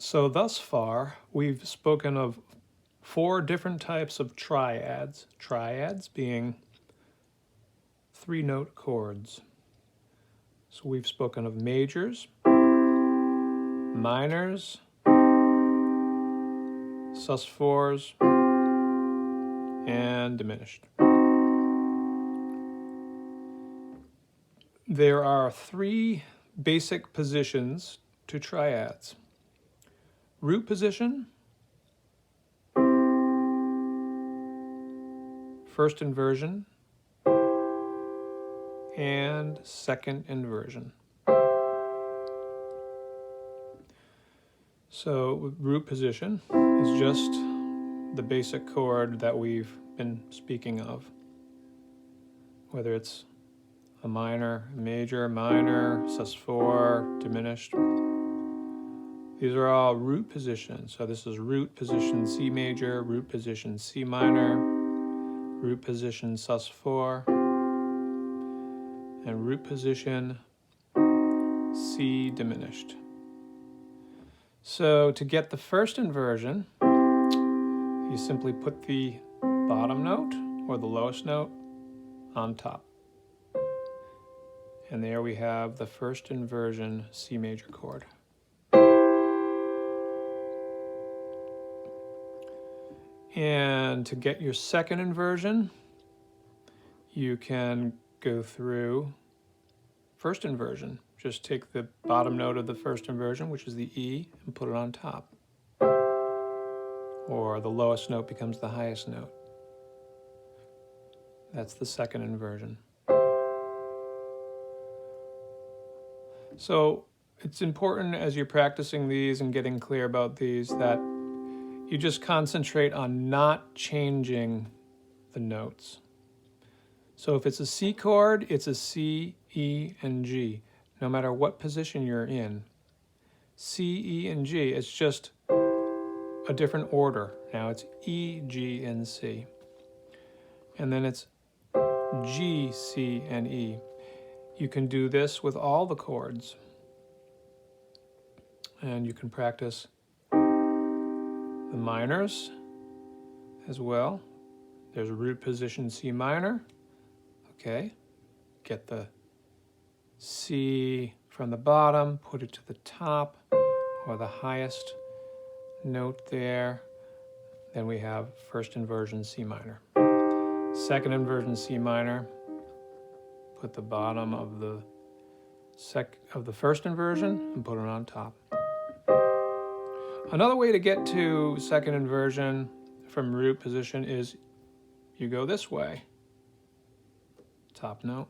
So thus far, we've spoken of 4 different types of triads. Triads being 3-note chords. So we've spoken of majors, minors, sus4s, and diminished. There are 3 basic positions to triads. Root position, first inversion, and second inversion. So root position is just the basic chord that we've been speaking of, whether it's a minor, major, minor, sus4, diminished. These are all root positions. So this is root position C major, root position C minor, root position sus4, and root position C diminished. So to get the first inversion, you simply put the bottom note or the lowest note on top. And there we have the first inversion C major chord. And to get your second inversion, you can go through first inversion. Just take the bottom note of the first inversion, which is the E, and put it on top. Or the lowest note becomes the highest note. That's the second inversion. So it's important as you're practicing these and getting clear about these that you just concentrate on not changing the notes. So if it's a C chord, it's a C, E, and G, no matter what position you're in. C, E, and G, it's just a different order. Now it's E, G, and C. And then it's G, C, and E. You can do this with all the chords. And you can practice the minors as well. There's root position C minor. Okay, get the C from the bottom, put it to the top or the highest note there. Then we have first inversion C minor. Second inversion C minor, put the bottom of the first inversion and put it on top. Another way to get to second inversion from root position is you go this way. Top note.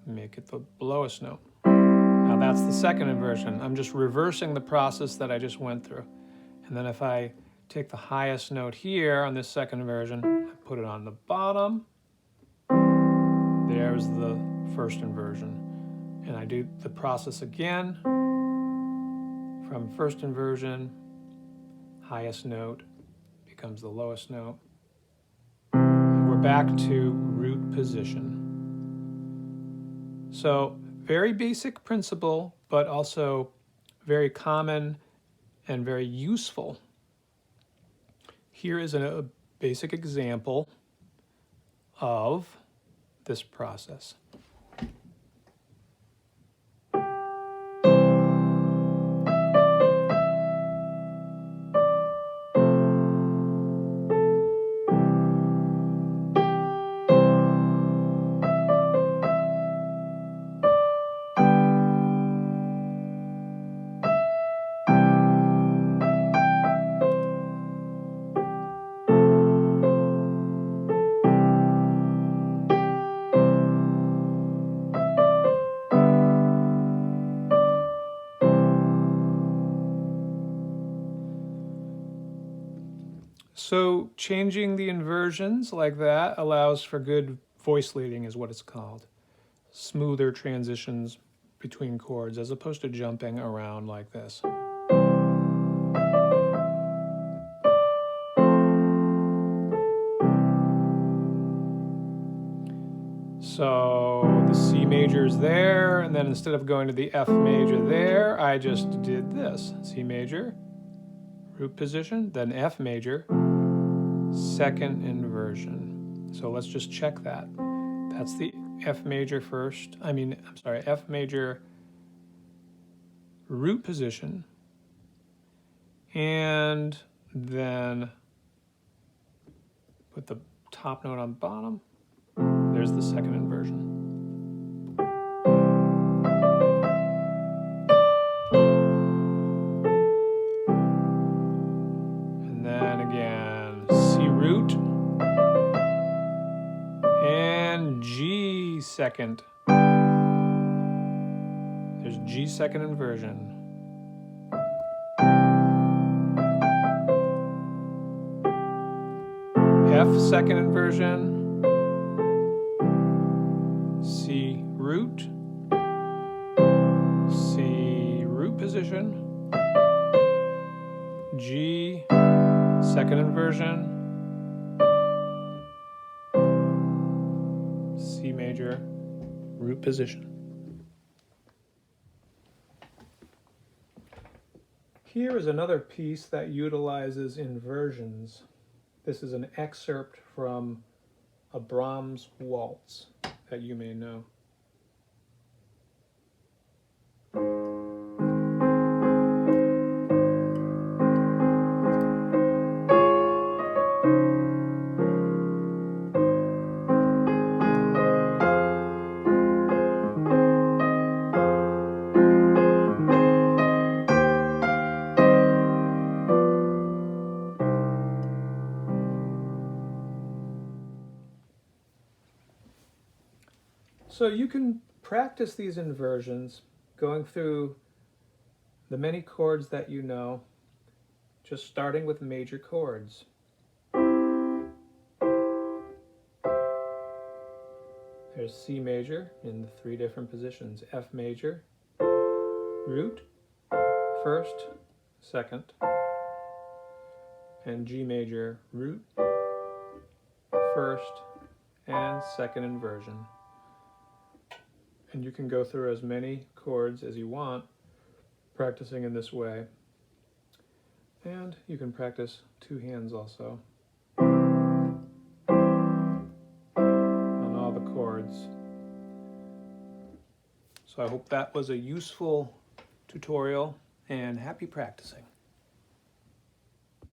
Make it the lowest note. Now that's the second inversion. I'm just reversing the process that I just went through. And then if I take the highest note here on this second inversion, I put it on the bottom. There's the first inversion. And I do the process again. From first inversion, highest note becomes the lowest note. And we're back to root position. So very basic principle, but also very common and very useful. Here is a basic example of this process. So changing the inversions like that allows for good voice leading is what it's called. Smoother transitions between chords as opposed to jumping around like this. So the C major is there, and then instead of going to the F major there, I just did this. C major, root position, then F major, second inversion. So let's just check that. That's the F major first. F major root position, and then put the top note on bottom. There's the second inversion. And then again, C root and G second. There's G second inversion. F second inversion, C root position, G second inversion, C major root position. Here is another piece that utilizes inversions. This is an excerpt from a Brahms waltz that you may know. So you can practice these inversions going through the many chords that you know, just starting with major chords. There's C major in the three different positions: F major, root, first, second, and G major, root, first, and second inversion. And you can go through as many chords as you want, practicing in this way. And you can practice two hands also on all the chords. So I hope that was a useful tutorial, and happy practicing.